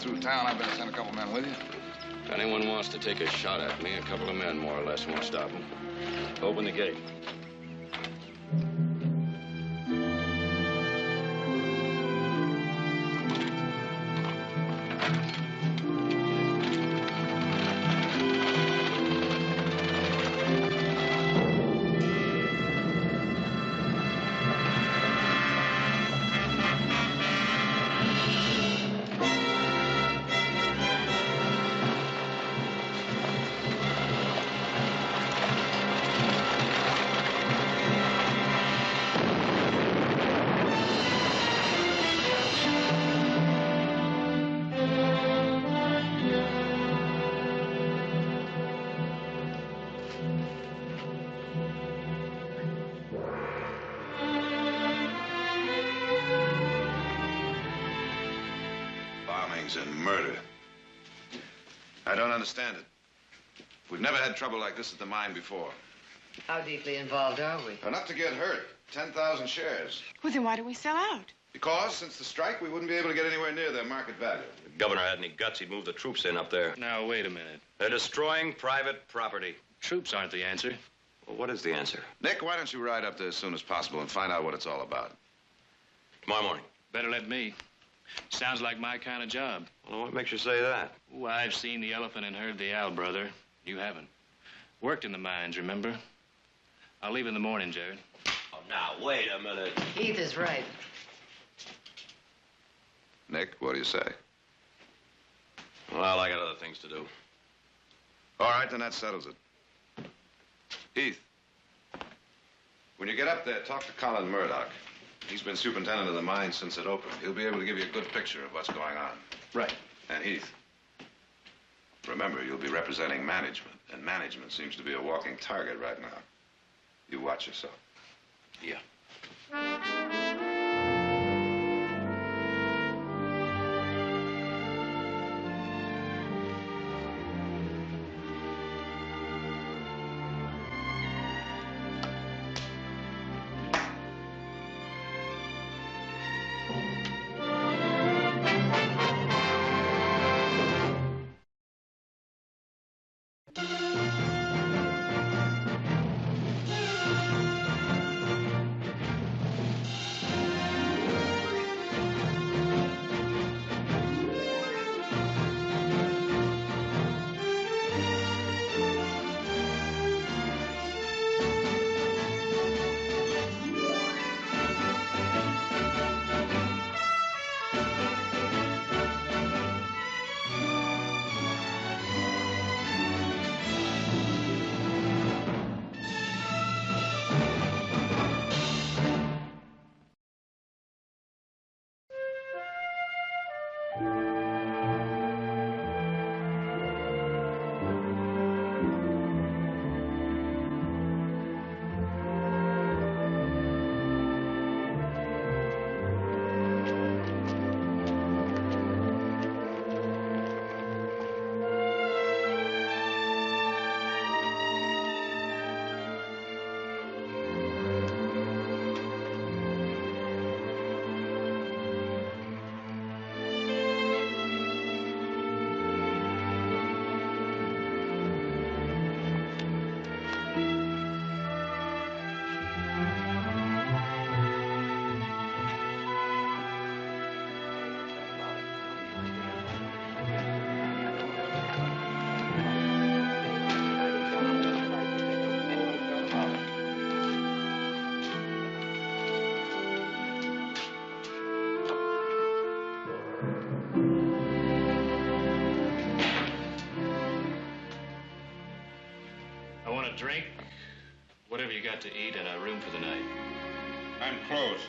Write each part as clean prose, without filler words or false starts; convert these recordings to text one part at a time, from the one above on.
through town, I better send a couple men with you. If anyone wants to take a shot at me, a couple of men, more or less, won't stop them. Open the gate. And murder. I don't understand it. We've never had trouble like this at the mine before. How deeply involved are we? Enough to get hurt. 10,000 shares. Well, then why do we sell out? Because since the strike, we wouldn't be able to get anywhere near their market value. If the governor had any guts, he'd move the troops in up there. Now, wait a minute. They're destroying private property. Troops aren't the answer. Well, what is the answer? Nick, why don't you ride up there as soon as possible and find out what it's all about? Tomorrow morning. Better let me. Sounds like my kind of job. Well, what makes you say that? Oh, I've seen the elephant and heard the owl, brother. You haven't. Worked in the mines, remember? I'll leave in the morning, Jared. Oh, now, wait a minute. Heath is right. Nick, what do you say? Well, I got other things to do. All right, then that settles it. Heath, when you get up there, talk to Colin Murdoch. He's been superintendent of the mine since it opened. He'll be able to give you a good picture of what's going on. Right. And Heath, remember, you'll be representing management, and management seems to be a walking target right now. You watch yourself. Yeah. Drink, whatever you got to eat, and a room for the night. I'm closed.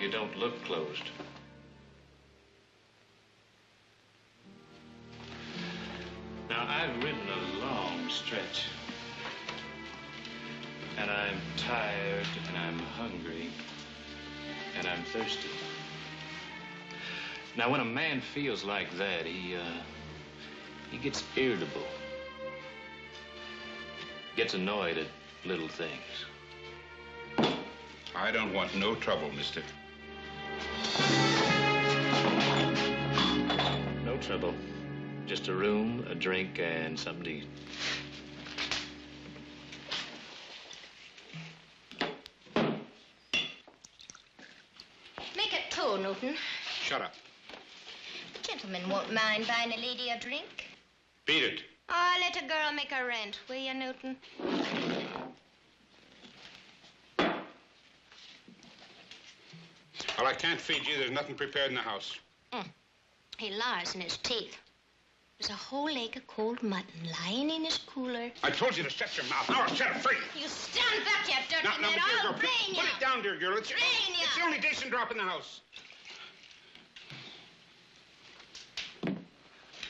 You don't look closed. Now, I've ridden a long stretch. And I'm tired, and I'm hungry, and I'm thirsty. Now, when a man feels like that, he gets irritable. Gets annoyed at little things. I don't want no trouble, mister. No trouble. Just a room, a drink, and something to eat. Make it two, Newton. Shut up. Gentlemen won't mind buying a lady a drink. Beat it. Oh, let a girl make her rent, will you, Newton? Well, I can't feed you. There's nothing prepared in the house. He lies in his teeth. There's a whole leg of cold mutton lying in his cooler. I told you to shut your mouth. Now I'll set it free. You stand back, you dirty Now, man. dear I'll girl, brain put you. it down, dear girl. It's Brain ya. the only decent drop in the house.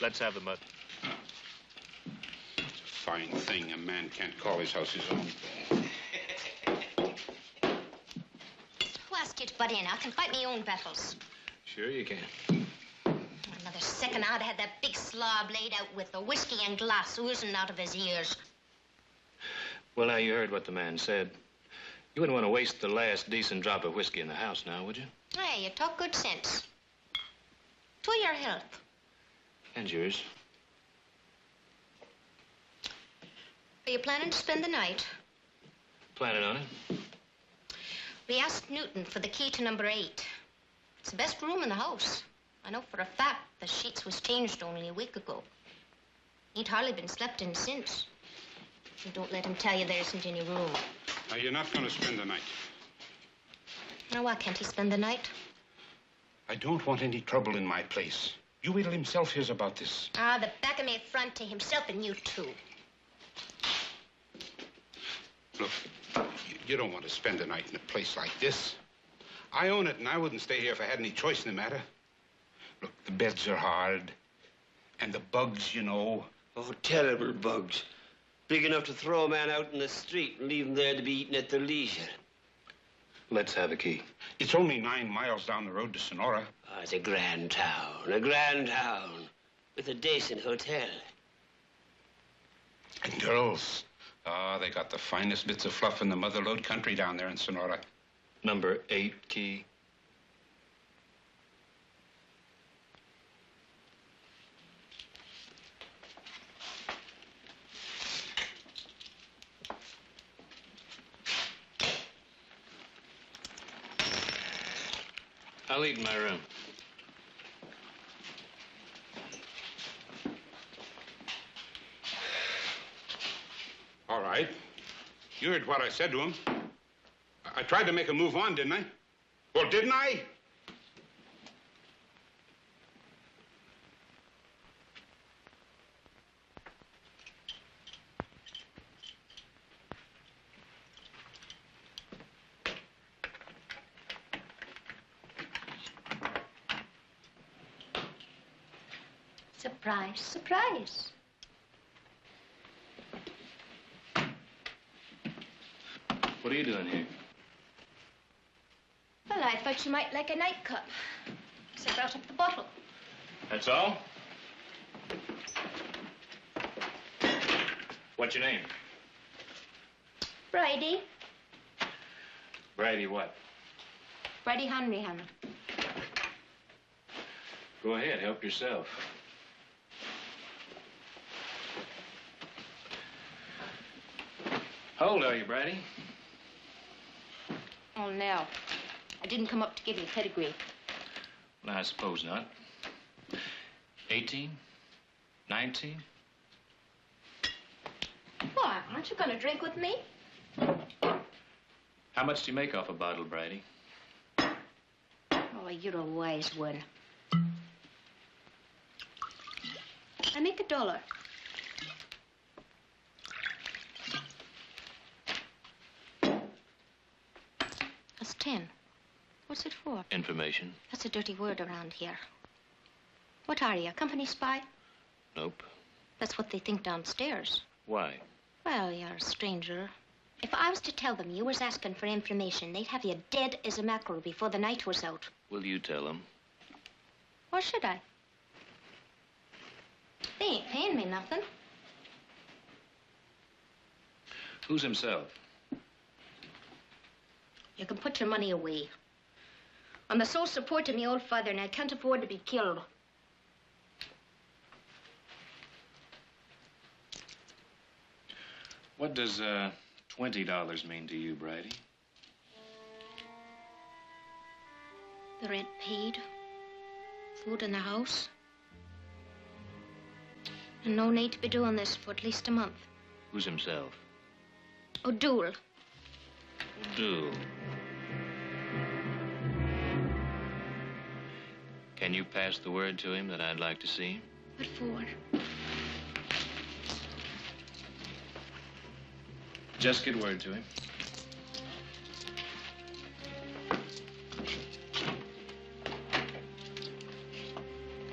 Let's have the mutton. It's a fine thing. A man can't call his house his own. Who asked you to butt in? I can fight my own battles. Sure you can. Another second, I'd have that big slob laid out with the whiskey and glass oozing out of his ears. Well, now, you heard what the man said. You wouldn't want to waste the last decent drop of whiskey in the house now, would you? Hey, you talk good sense. To your health. And yours. Are you planning to spend the night? Planning on it? We asked Newton for the key to number 8. It's the best room in the house. I know for a fact the sheets was changed only a week ago. Ain't hardly been slept in since. And don't let him tell you there isn't any room. Now, you're not going to spend the night. Now, why can't he spend the night? I don't want any trouble in my place. You wait till himself hears about this. Ah, the back of me front to himself and you too. Look, you don't want to spend the night in a place like this. I own it, and I wouldn't stay here if I had any choice in the matter. Look, the beds are hard, and the bugs, you know. Oh, terrible bugs. Big enough to throw a man out in the street and leave him there to be eaten at their leisure. Let's have a key. It's only 9 miles down the road to Sonora. Oh, it's a grand town, with a decent hotel. And girls. Ah, they got the finest bits of fluff in the mother-lode country down there in Sonora. Number 8 key. I'll eat in my room. All right. You heard what I said to him. I tried to make a move on, didn't I? Well, didn't I? Surprise, surprise. What are you doing here? Well, I thought you might like a nightcap. So I brought up the bottle. That's all? What's your name? Bridie. Brady what? Bridie Hanrahan. Go ahead, help yourself. How old are you, Brady? Oh, no. I didn't come up to give you pedigree. Well, I suppose not. 18? 19? Why, aren't you going to drink with me? How much do you make off a bottle, Brady? Oh, you're a wise one. I make $1. That's 10. What's it for? Information. That's a dirty word around here. What are you, a company spy? Nope. That's what they think downstairs. Why? Well, you're a stranger. If I was to tell them you was asking for information, they'd have you dead as a mackerel before the night was out. Will you tell them? Or should I? They ain't paying me nothing. Who's himself? You can put your money away. I'm the sole support of my old father, and I can't afford to be killed. What does $20 mean to you, Bridie? The rent paid, food in the house, and no need to be doing this for at least a month. Who's himself? O'Doul. O'Doul. Can you pass the word to him that I'd like to see him? What for? Just get word to him.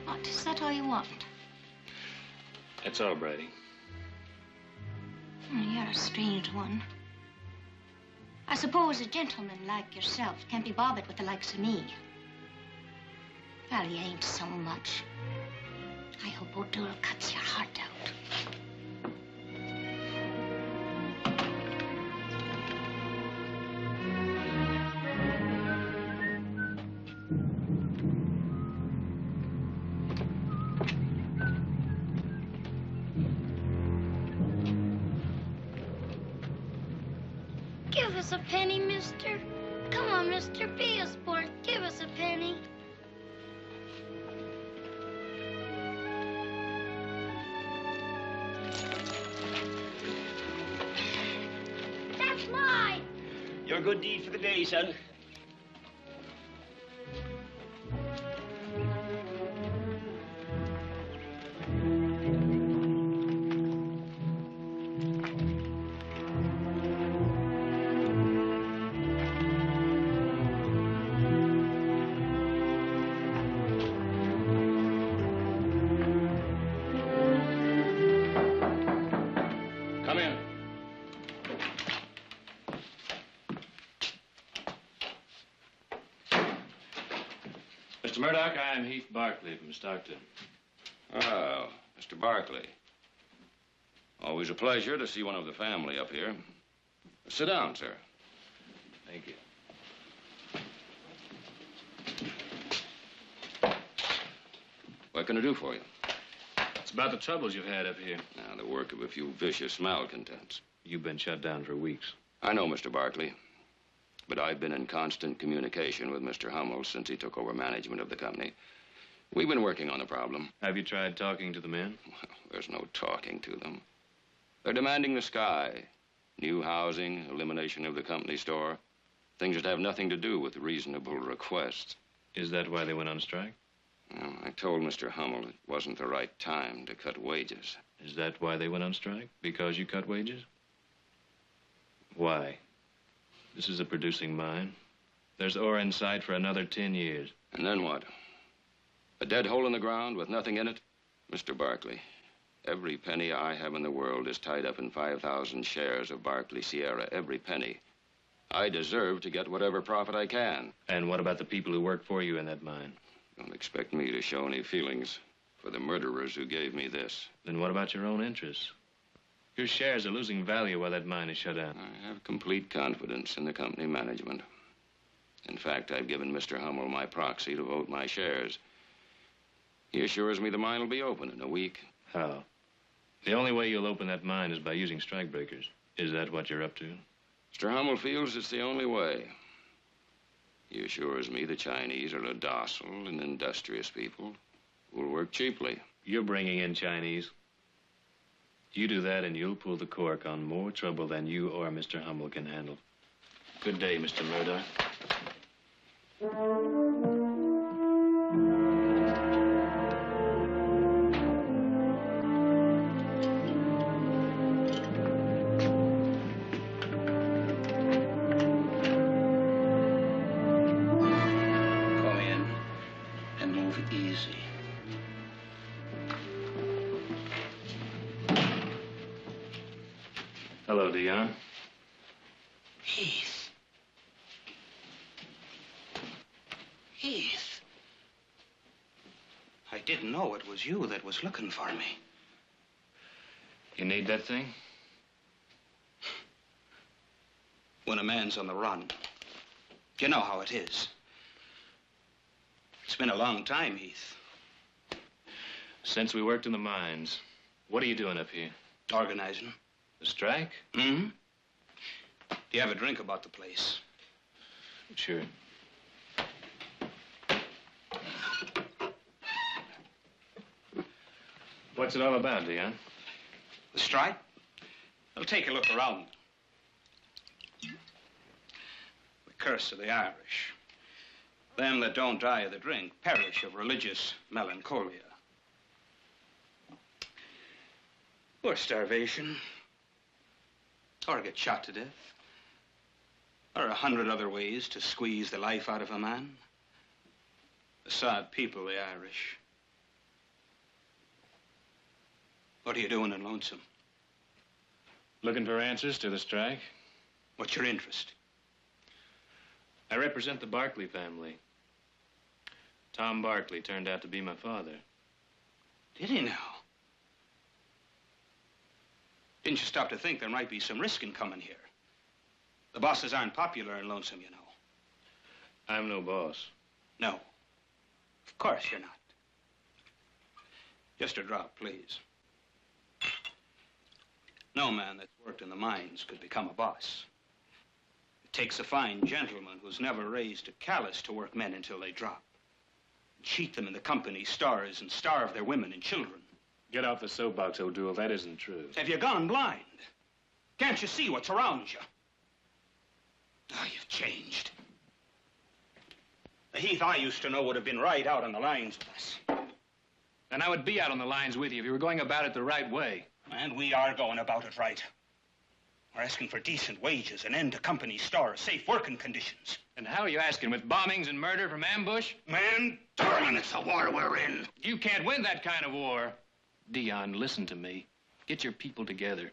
What, is that all you want? That's all, Bridie. You're a strange one. I suppose a gentleman like yourself can't be bothered with the likes of me. Well, you ain't so much. I hope O'Doul cuts your heart out. Give us a penny, mister. Come on, mister, be a sport. Give us a penny. That's mine. Your good deed for the day, son. Come in. Mr. Murdoch, I am Heath Barkley from Stockton. Oh, Mr. Barkley. Always a pleasure to see one of the family up here. Sit down, sir. Thank you. What can I do for you? It's about the troubles you've had up here. Now, the work of a few vicious malcontents. You've been shut down for weeks. I know, Mr. Barkley. But I've been in constant communication with Mr. Hummel since he took over management of the company. We've been working on the problem. Have you tried talking to the men? Well, there's no talking to them. They're demanding the sky. New housing, elimination of the company store. Things that have nothing to do with reasonable requests. Is that why they went on strike? Well, I told Mr. Hummel it wasn't the right time to cut wages. Is that why they went on strike? Because you cut wages? Why? This is a producing mine. There's ore in sight for another 10 years. And then what? A dead hole in the ground with nothing in it? Mr. Barkley, every penny I have in the world is tied up in 5,000 shares of Barkley Sierra. Every penny. I deserve to get whatever profit I can. And what about the people who work for you in that mine? Don't expect me to show any feelings for the murderers who gave me this. Then what about your own interests? Your shares are losing value while that mine is shut down. I have complete confidence in the company management. In fact, I've given Mr. Hummel my proxy to vote my shares. He assures me the mine will be open in a week. How? The only way you'll open that mine is by using strikebreakers. Is that what you're up to? Mr. Hummel feels it's the only way. He assures me the Chinese are a docile and industrious people who will work cheaply. You're bringing in Chinese. You do that and you'll pull the cork on more trouble than you or Mr. Hummel can handle. Good day, Mr. Murdoch. Come in and move easy. Hello, Dion. Heath. Heath. I didn't know it was you that was looking for me. You need that thing? When a man's on the run, You know how it is. It's been a long time, Heath. Since we worked in the mines, what are you doing up here? Organizing. The strike? Mm-hmm. Do you have a drink about the place? Sure. What's it all about, Leon? The strike? Well, take a look around. The curse of the Irish. Them that don't die of the drink perish of religious melancholia. Or starvation. Or get shot to death. Or 100 other ways to squeeze the life out of a man. A sad people, the Irish. What are you doing in Lonesome? Looking for answers to the strike. What's your interest? I represent the Barkley family. Tom Barkley turned out to be my father. Did he now? Didn't you stop to think there might be some risk in coming here? The bosses aren't popular in Lonesome, you know. I'm no boss. No. Of course you're not. Just a drop, please. No man that's worked in the mines could become a boss. It takes a fine gentleman who's never raised a callus to work men until they drop. Cheat them in the company stores and starve their women and children. Get off the soapbox, O'Doul. That isn't true. Have you gone blind? Can't you see what's around you? Oh, you've changed. The Heath I used to know would have been right out on the lines with us. And I would be out on the lines with you if you were going about it the right way. And we are going about it right. We're asking for decent wages, an end to company stores, safe working conditions. And how are you asking? With bombings and murder from ambush? Man, darling, it's the war we're in. You can't win that kind of war. Dion, listen to me. Get your people together.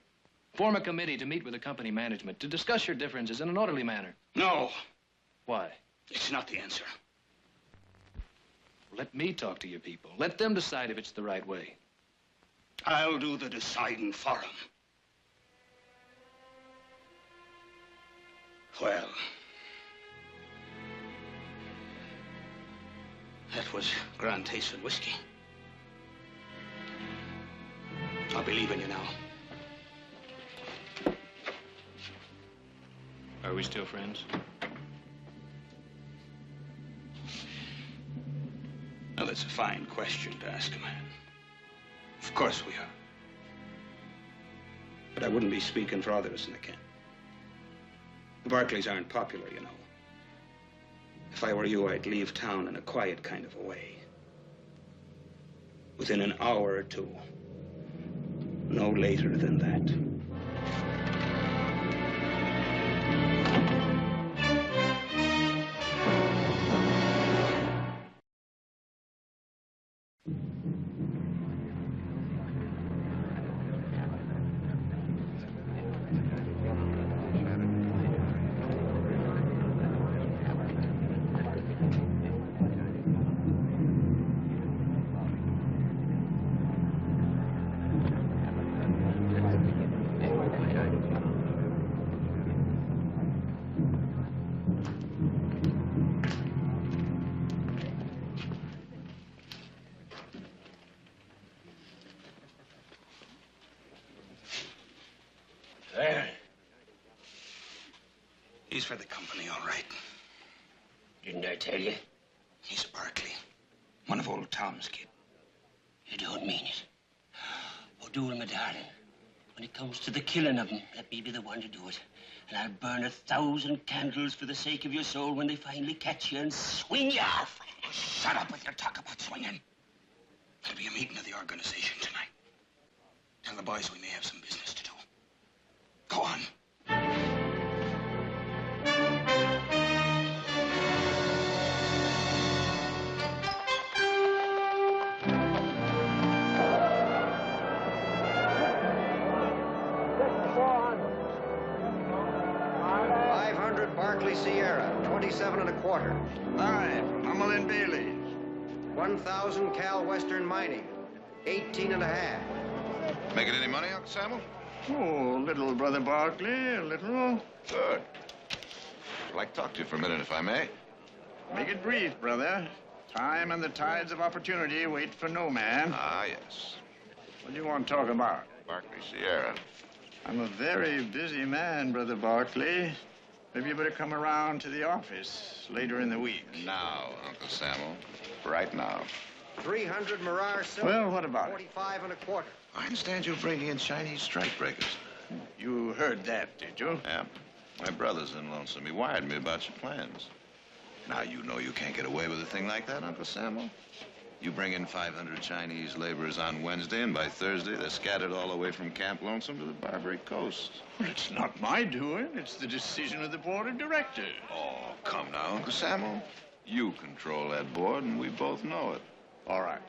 Form a committee to meet with the company management to discuss your differences in an orderly manner. No. Why? It's not the answer. Let me talk to your people. Let them decide if it's the right way. I'll do the deciding for them. Well, that was Grand Taste and whiskey. I'll be leaving you now. Are we still friends? Now, that's a fine question to ask a man. Of course we are. But I wouldn't be speaking for others in the camp. The Barkleys aren't popular, you know. If I were you, I'd leave town in a quiet kind of a way. Within an hour or two. No later than that. He's for the company, all right. Didn't I tell you? He's a Barkley. One of old Tom's kid. You don't mean it. O'Doul, my darling, when it comes to the killing of them, let me be the one to do it. And I'll burn 1,000 candles for the sake of your soul when they finally catch you and swing you off. Shut up with your talk about swinging. There'll be a meeting of the organization tonight. Tell the boys we may have some business to do. Go on. 500 Barkley Sierra, 27 1/4. All right, Hummel and Bailey's. 1,000 Cal Western Mining, 18 1/2. Making any money, Uncle Samuel? Oh, little Brother Barkley, a little. Good. I'd like to talk to you for a minute, if I may. Make it brief, brother. Time and the tides of opportunity wait for no man. Ah, yes. What do you want to talk about? Barkley Sierra. I'm a very busy man, Brother Barkley. Maybe you better come around to the office later in the week. Now, Uncle Samuel. Right now. 300 Mirage silver. Well, what about it? 45 and a quarter. I understand you're bringing in Chinese strike breakers. You heard that, did you? Yeah. My brother's in Lonesome. He wired me about your plans. Now, you know you can't get away with a thing like that, Uncle Samuel. You bring in 500 Chinese laborers on Wednesday, and by Thursday, they're scattered all the way from Camp Lonesome to the Barbary Coast. Well, it's not my doing. It's the decision of the board of directors. Oh, come now, Uncle Samuel. You control that board, and we both know it. All right.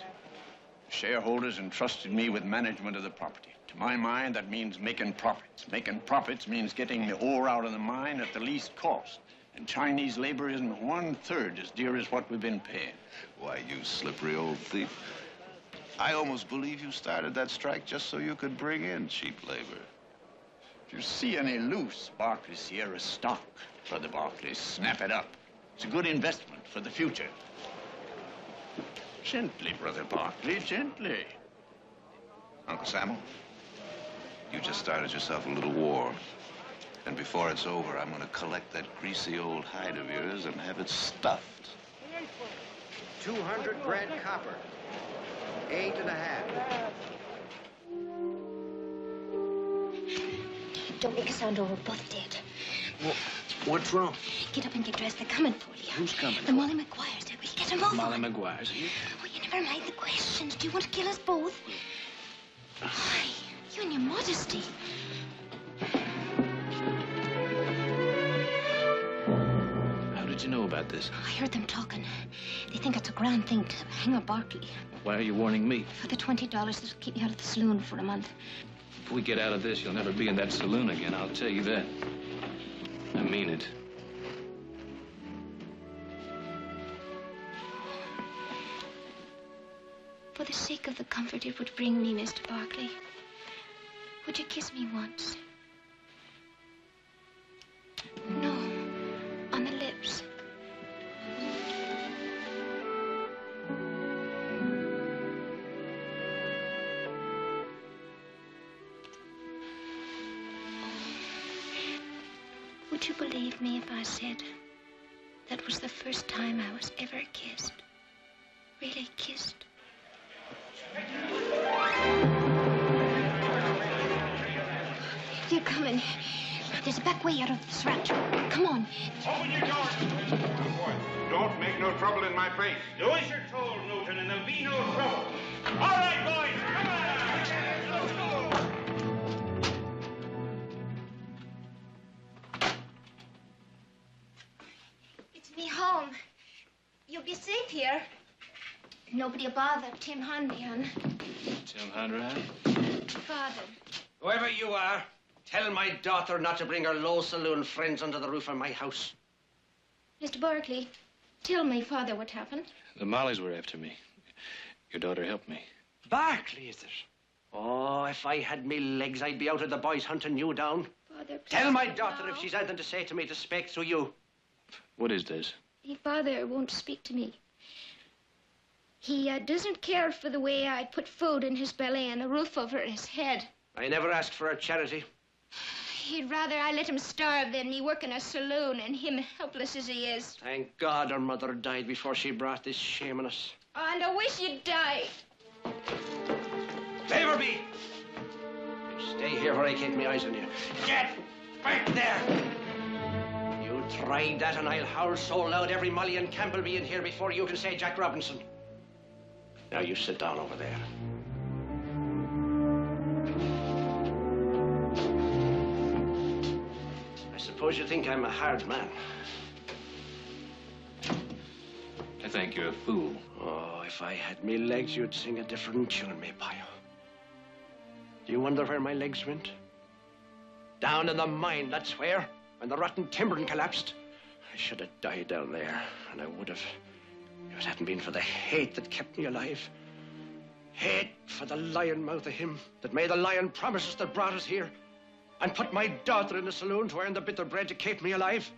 Shareholders entrusted me with management of the property. To my mind, that means making profits. Making profits means getting the ore out of the mine at the least cost. And Chinese labor isn't 1/3 as dear as what we've been paying. Why, you slippery old thief. I almost believe you started that strike just so you could bring in cheap labor. If you see any loose Barkley Sierra stock, Brother Barkley, snap it up. It's a good investment for the future. Gently, Brother Barkley, gently. Uncle Samuel, you just started yourself a little war. And before it's over, I'm going to collect that greasy old hide of yours and have it stuffed. 200 Brent copper. 8 and a half. Don't make a sound or we're both dead. What's wrong? Get up and get dressed. They're coming for you. Who's coming? The Molly Maguires. We'll get them over. Molly Maguires. Oh, you never mind the questions. Do you want to kill us both? Why, you and your modesty. How did you know about this? I heard them talking. They think it's a grand thing to hang up Barkley. Why are you warning me? For the $20 that'll keep you out of the saloon for a month. If we get out of this, you'll never be in that saloon again, I'll tell you that. I mean it. For the sake of the comfort it would bring me, Mr. Barkley, would you kiss me once? No, on the lips. Would you believe me if I said that was the first time I was ever kissed? Really kissed? They're coming. There's a back way out of this ranch. Come on. Open your door. Don't make no trouble in my place. Do as you're told, Newton, and there'll be no trouble. All right, boys, come on! Let's go! It's me home. You'll be safe here. Nobody will bother Tim Hanrahan. Tim Hanrahan? Father. Whoever you are, tell my daughter not to bring her low saloon friends under the roof of my house. Mr. Barkley, tell me, Father, what happened. The Mollies were after me. Your daughter helped me. Barkley, is it? Oh, if I had me legs, I'd be out of the boys hunting you down. Father, please. Tell my daughter if she's anything to say to me to speak through you. What is this? Father won't speak to me. He doesn't care for the way I put food in his belly and a roof over his head. I never asked for a charity. He'd rather I let him starve than me work in a saloon and him helpless as he is. Thank God her mother died before she brought this shame on us. And I wish you'd die. Favorby! You stay here where I keep my eyes on you. Get back there! You tried that and I'll howl so loud every Molly and Campbell be in here before you can say Jack Robinson. Now you sit down over there. I suppose you think I'm a hard man. I think you're a fool. Oh, if I had me legs, you'd sing a different tune, me pile. Do you wonder where my legs went? Down in the mine, that's where, when the rotten timbering collapsed. I should have died down there, and I would have, if it hadn't been for the hate that kept me alive. Hate for the lion mouth of him that made the lion promises that brought us here and put my daughter in the saloon to earn the bit of bread to keep me alive.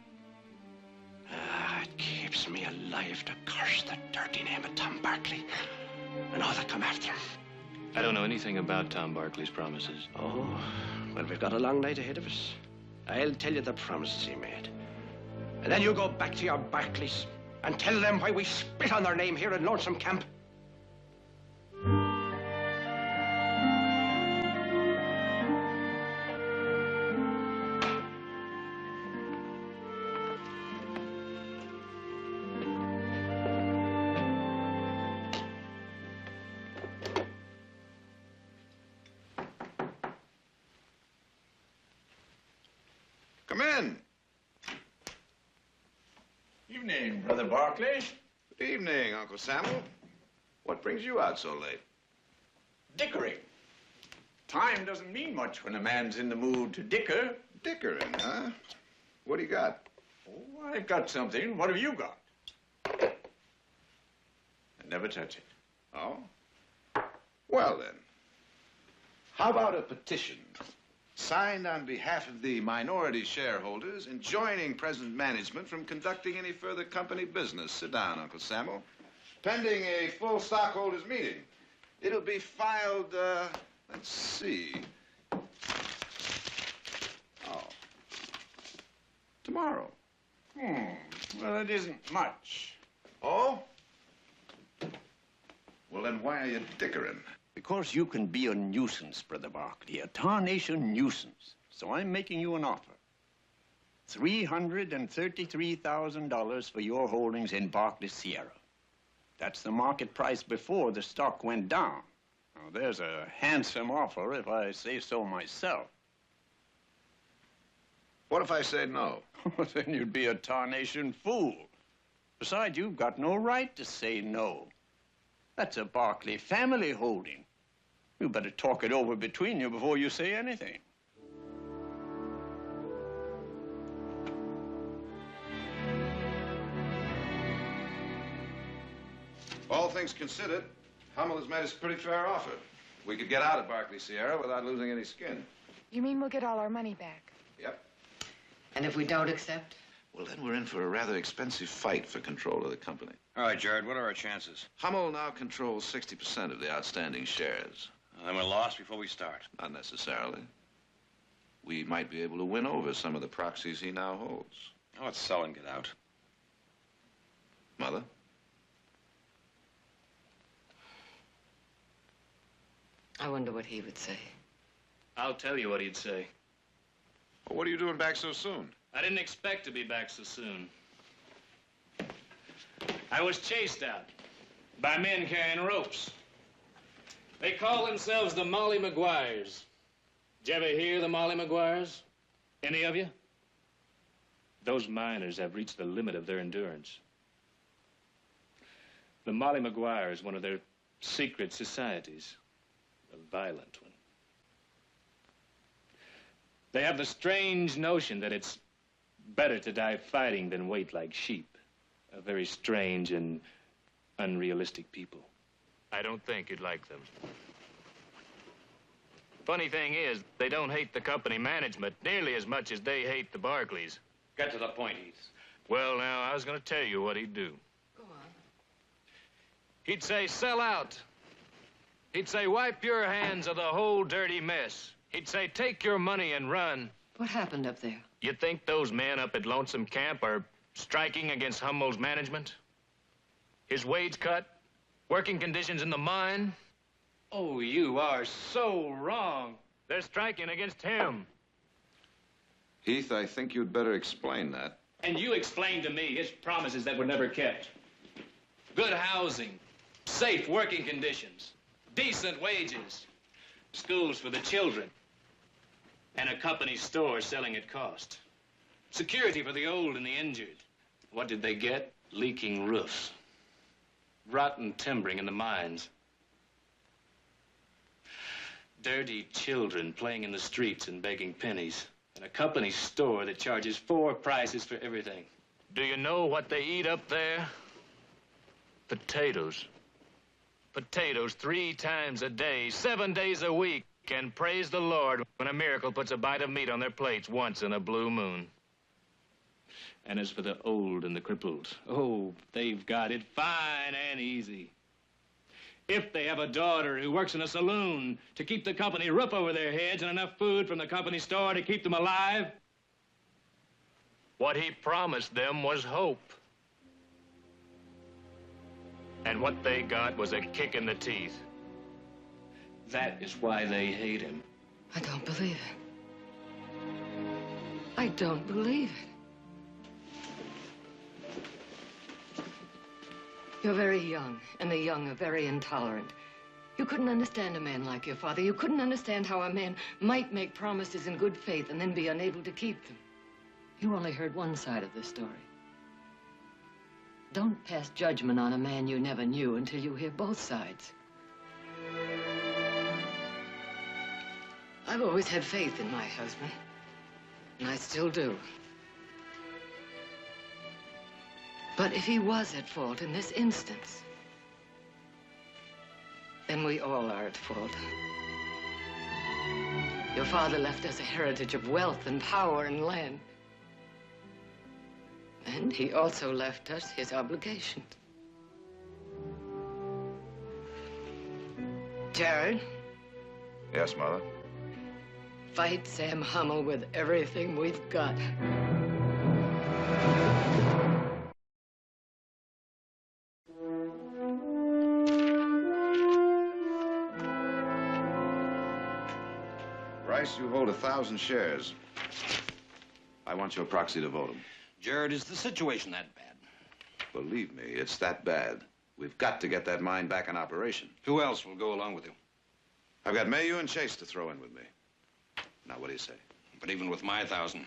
eats me alive to curse the dirty name of Tom Barkley and all that come after him. I don't know anything about Tom Barkley's promises. Oh, well, we've got a long night ahead of us. I'll tell you the promises he made. And then you go back to your Barkleys and tell them why we spit on their name here in Lonesome Camp. Come in. Evening, Brother Barkley. Good evening, Uncle Samuel. What brings you out so late? Dickering. Time doesn't mean much when a man's in the mood to dicker. Dickering, huh? What do you got? Oh, I've got something. What have you got? I never touch it. Oh? Well, then. How about a petition signed on behalf of the minority shareholders enjoining present management from conducting any further company business? Sit down, Uncle Samuel. Pending a full stockholders meeting. It'll be filed, let's see. Oh. Tomorrow. Well, it isn't much. Oh? Well, then why are you dickering? Because you can be a nuisance, Brother Barkley, a tarnation nuisance. So I'm making you an offer. $333,000 for your holdings in Barkley Sierra. That's the market price before the stock went down. Now, there's a handsome offer, if I say so myself. What if I say no? Then you'd be a tarnation fool. Besides, you've got no right to say no. That's a Barkley family holding. You better talk it over between you before you say anything. All things considered, Hummel has made us a pretty fair offer. We could get out of Barkley Sierra without losing any skin. You mean we'll get all our money back? Yep. And if we don't accept? Well, then we're in for a rather expensive fight for control of the company. All right, Jared, what are our chances? Hummel now controls 60% of the outstanding shares. Then we're lost before we start. Not necessarily. We might be able to win over some of the proxies he now holds. Oh, let's sell and get out. Mother? I wonder what he would say. I'll tell you what he'd say. Well, what are you doing back so soon? I didn't expect to be back so soon. I was chased out by men carrying ropes. They call themselves the Molly Maguires. Did you ever hear the Molly Maguires? Any of you? Those miners have reached the limit of their endurance. The Molly Maguire is one of their secret societies, a violent one. They have the strange notion that it's better to die fighting than wait like sheep. A very strange and unrealistic people. I don't think you'd like them. Funny thing is, they don't hate the company management nearly as much as they hate the Barkleys. Get to the point, Heath. Well, now, I was going to tell you what he'd do. Go on. He'd say, sell out. He'd say, wipe your hands of the whole dirty mess. He'd say, take your money and run. What happened up there? You think those men up at Lonesome Camp are striking against Hummel's management? His wage cut? Working conditions in the mine? Oh, you are so wrong. They're striking against him. Heath, I think you'd better explain that. And you explained to me his promises that were never kept. Good housing, safe working conditions, decent wages, schools for the children, and a company store selling at cost. Security for the old and the injured. What did they get? Leaking roofs. Rotten timbering in the mines. Dirty children playing in the streets and begging pennies. And a company store that charges 4 prices for everything. Do you know what they eat up there? Potatoes. Potatoes 3 times a day, 7 days a week. And praise the Lord when a miracle puts a bite of meat on their plates once in a blue moon. And as for the old and the crippled, oh, they've got it fine and easy. If they have a daughter who works in a saloon to keep the company roof over their heads and enough food from the company store to keep them alive, what he promised them was hope. And what they got was a kick in the teeth. That is why they hate him. I don't believe it. I don't believe it. You're very young, and the young are very intolerant. You couldn't understand a man like your father. You couldn't understand how a man might make promises in good faith and then be unable to keep them. You only heard one side of the story. Don't pass judgment on a man you never knew until you hear both sides. I've always had faith in my husband, and I still do. But if he was at fault in this instance, then we all are at fault. Your father left us a heritage of wealth and power and land. And he also left us his obligations. Jared? Yes, Mother? Fight Sam Hummel with everything we've got. Bryce, you hold 1,000 shares. I want your proxy to vote them. Jared, is the situation that bad? Believe me, it's that bad. We've got to get that mine back in operation. Who else will go along with you? I've got Mayhew and Chase to throw in with me. Now, what do you say? But even with my 1,000,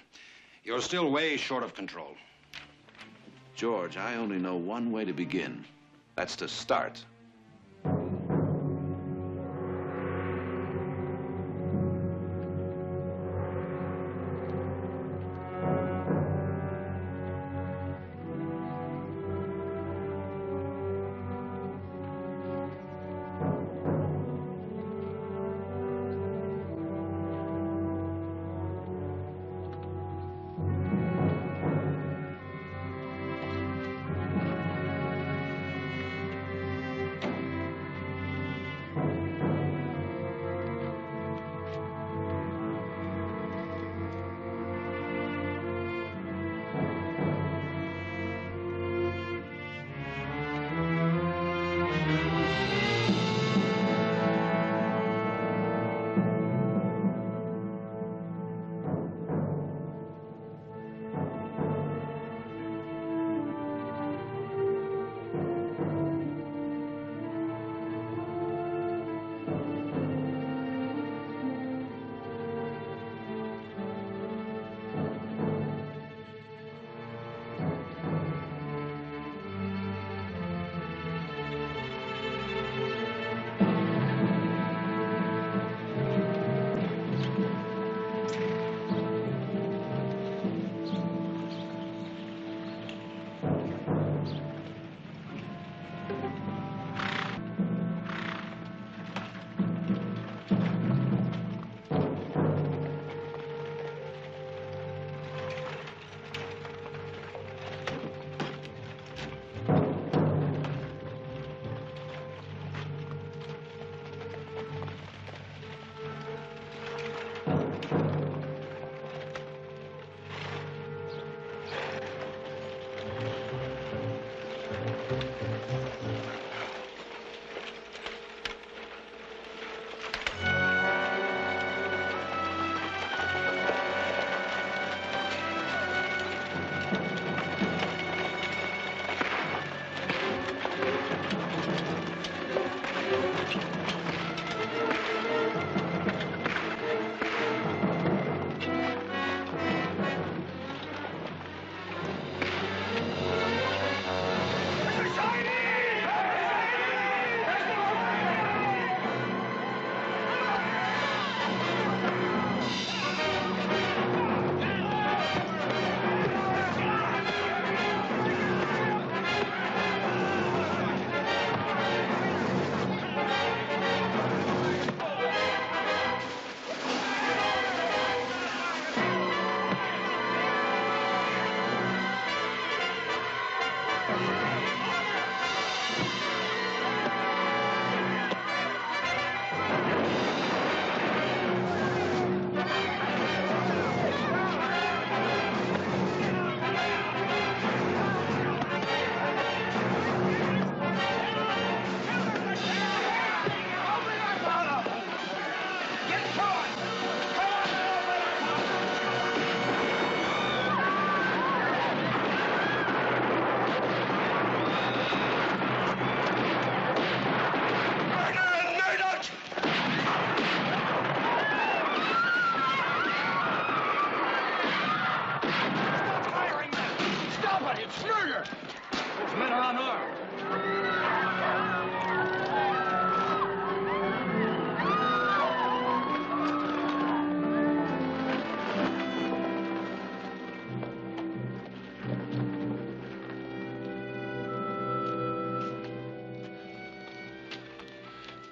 you're still way short of control. George, I only know one way to begin. That's to start.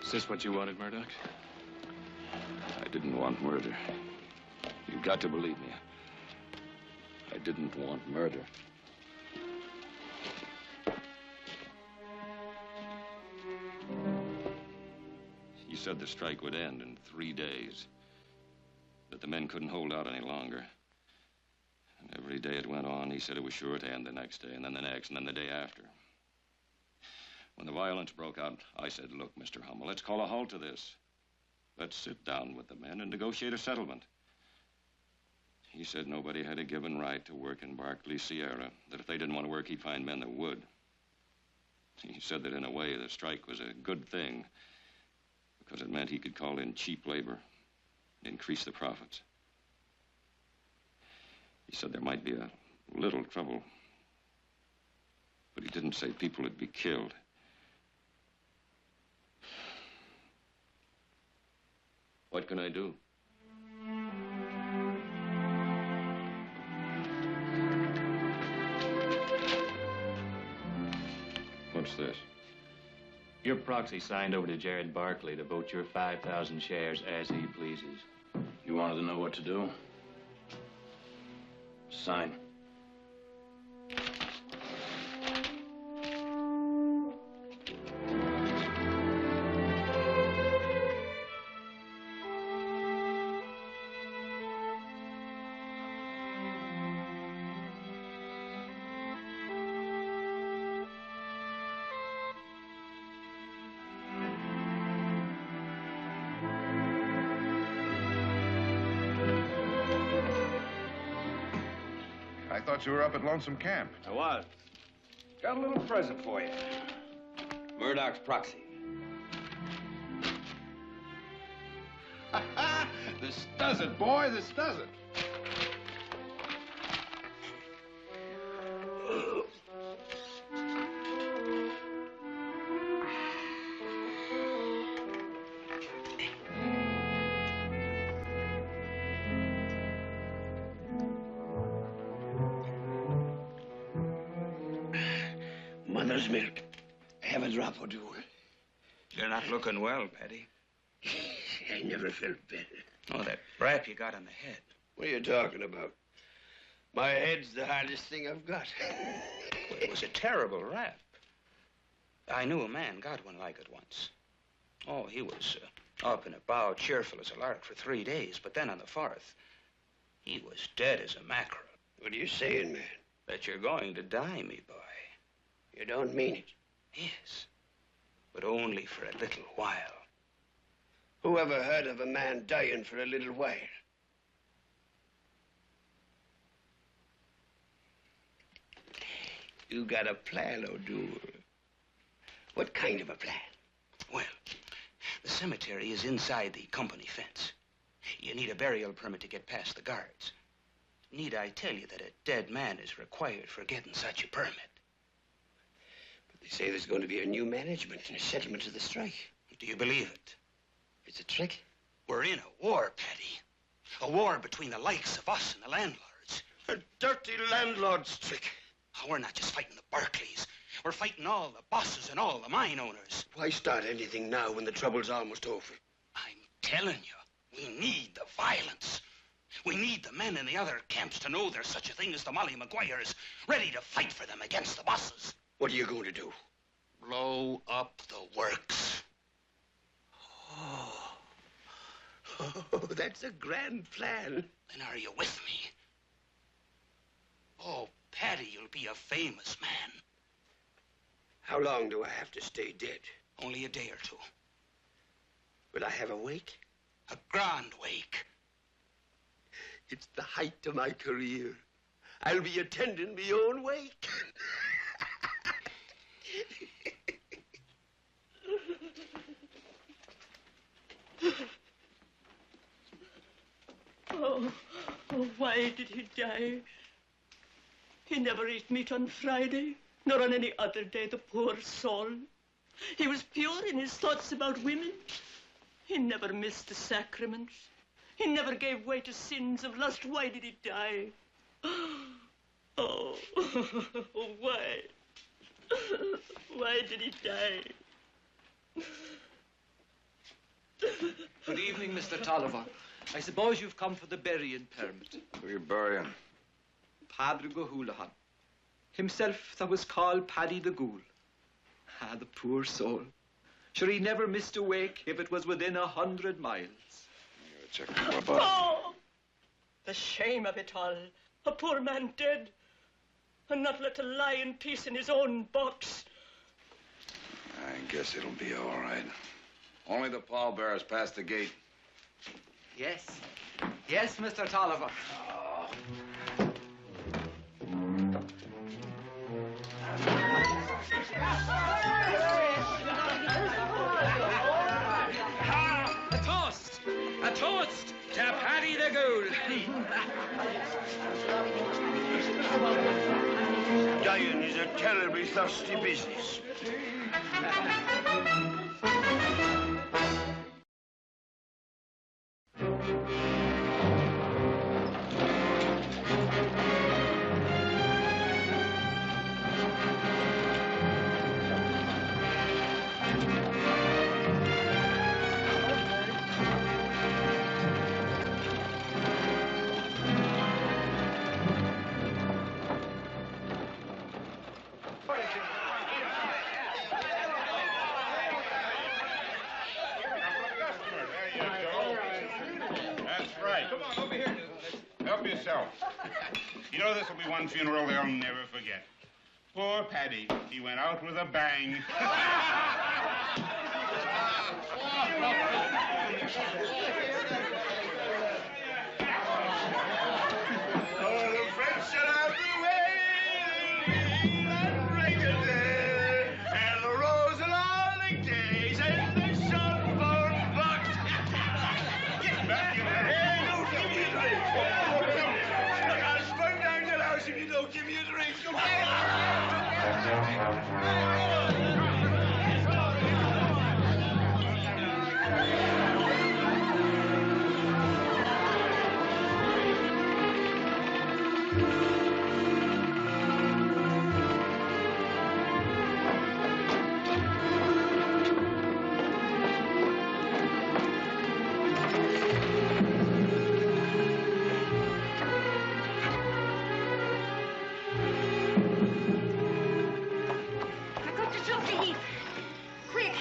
Is this what you wanted, Murdoch? I didn't want murder. You've got to believe me. I didn't want murder. He said the strike would end in 3 days, that the men couldn't hold out any longer. And every day it went on, he said it was sure to end the next day, and then the next, and then the day after. When the violence broke out, I said, look, Mr. Hummel, let's call a halt to this. Let's sit down with the men and negotiate a settlement. He said nobody had a given right to work in Barkley Sierra, that if they didn't want to work, he'd find men that would. He said that in a way, the strike was a good thing, because it meant he could call in cheap labor and increase the profits. He said there might be a little trouble, but he didn't say people would be killed. What can I do? What's this? Your proxy signed over to Jared Barkley to vote your 5,000 shares as he pleases. You wanted to know what to do? Sign. I thought you were up at Lonesome Camp. I was. Got a little present for you. Murdoch's proxy. This does it, boy. This does it. Mother's milk. Have a drop or two. You're not looking well, Paddy. I never felt better. Oh, that rap you got on the head. What are you talking about? My head's the hardest thing I've got. Well, it was a terrible rap. I knew a man got one like it once. Oh, he was up and about, cheerful as a lark for 3 days, but then on the 4th, he was dead as a mackerel. What are you saying, man? That you're going to die, me boy. You don't mean it. Yes, but only for a little while. Who ever heard of a man dying for a little while? You got a plan, O'Doul. What kind of a plan? Well, the cemetery is inside the company fence. You need a burial permit to get past the guards. Need I tell you that a dead man is required for getting such a permit? But they say there's going to be a new management and a settlement of the strike. Do you believe it? It's a trick. We're in a war, Paddy. A war between the likes of us and the landlords. A dirty landlord's trick. Oh, we're not just fighting the Barkleys. We're fighting all the bosses and all the mine owners. Why start anything now when the trouble's almost over? I'm telling you, we need the violence. We need the men in the other camps to know there's such a thing as the Molly Maguires, ready to fight for them against the bosses. What are you going to do? Blow up the works. Oh, that's a grand plan. Then are you with me? Oh, Paddy, you'll be a famous man. How long do I have to stay dead? Only a day or two. Will I have a wake? A grand wake. It's the height of my career. I'll be attending my own wake. Oh, why did he die? He never ate meat on Friday, nor on any other day, the poor soul. He was pure in his thoughts about women. He never missed the sacraments. He never gave way to sins of lust. Why did he die? Oh, why? Why did he die? Good evening, Mr. Tolliver. I suppose you've come for the burying permit. Who are you burying? Padre Gohulahan. Himself that was called Paddy the Ghoul. Ah, the poor soul. Sure, he never missed a wake if it was within 100 miles. Check the book. Oh! The shame of it all. A poor man dead. And not let to lie in peace in his own box. I guess it'll be all right. Only the pallbearers past the gate. Yes. Yes, Mr. Tolliver. A toast! A toast to Paddy the Ghoul! Dying is a terribly thirsty business. You know, this will be one funeral they'll never forget. Poor Paddy. He went out with a bang. Oh, the French shall have the way, that breaketh day, and the rose and all the days, and the sunburn bucked. Get back in there. Hey, don't give me a drink. Look, I'll spun down to the house if you don't give me a drink. I've got to talk to Heath. Quick.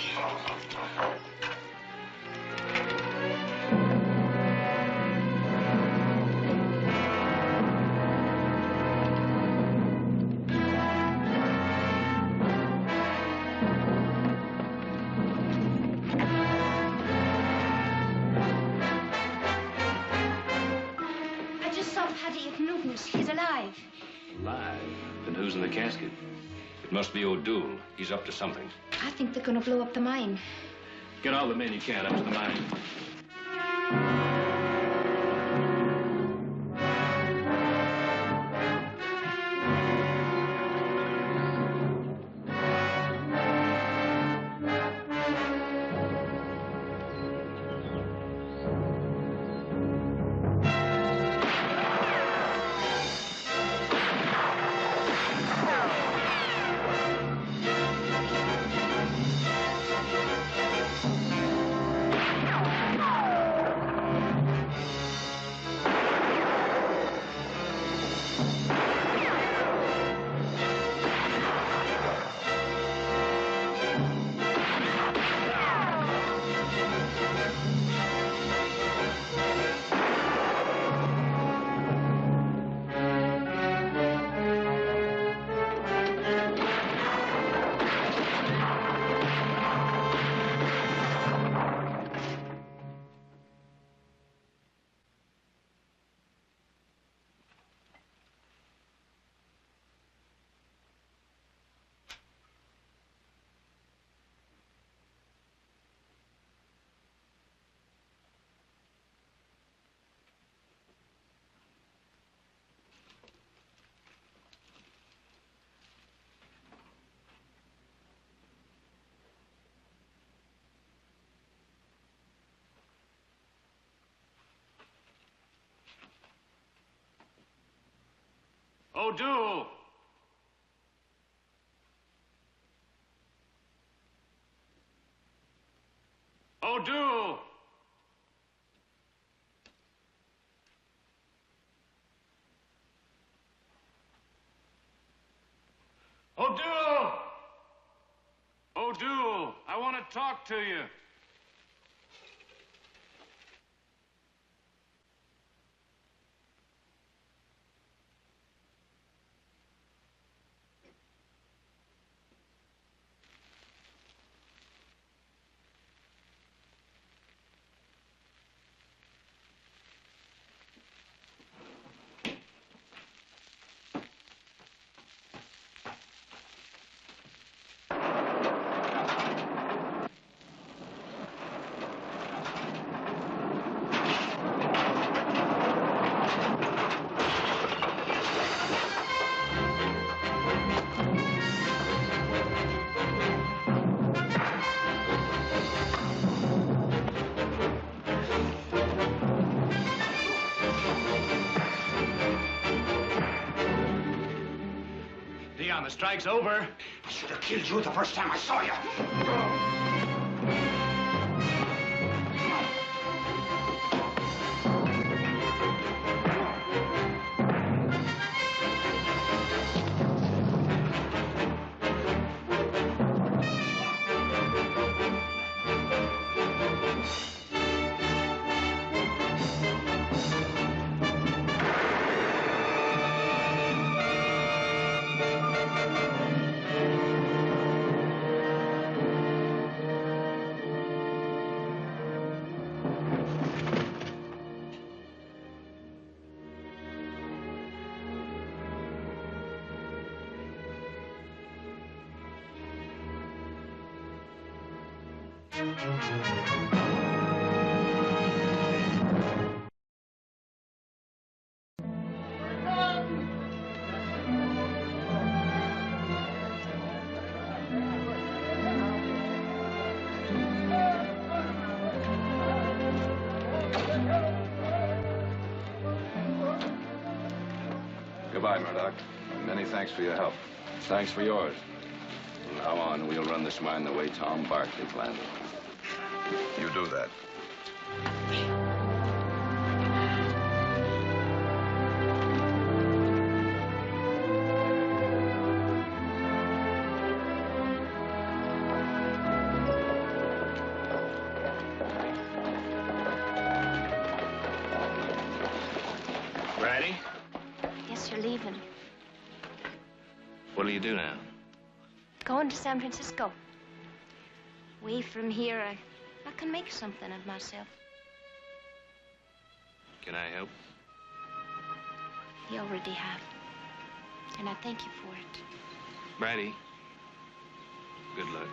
I just saw Paddy at Newton's. He's alive. Alive? Then who's in the casket? It must be O'Doul. He's up to something. I think they're going to blow up the mine. Get all the men you can up to the mine. O'Doul! O'Doul! O'Doul! O'Doul, I want to talk to you. Dion, the strike's over. I should have killed you the first time I saw you. Goodbye, Murdoch. Many thanks for your help. Thanks for yours. From now on, we'll run this mine the way Tom Barkley planned it. You do that. Braddy, Guess you're leaving. what'll you do now? Going to San Francisco. Away from here, I can make something of myself. Can I help? You already have. And I thank you for it. Braddy, good luck.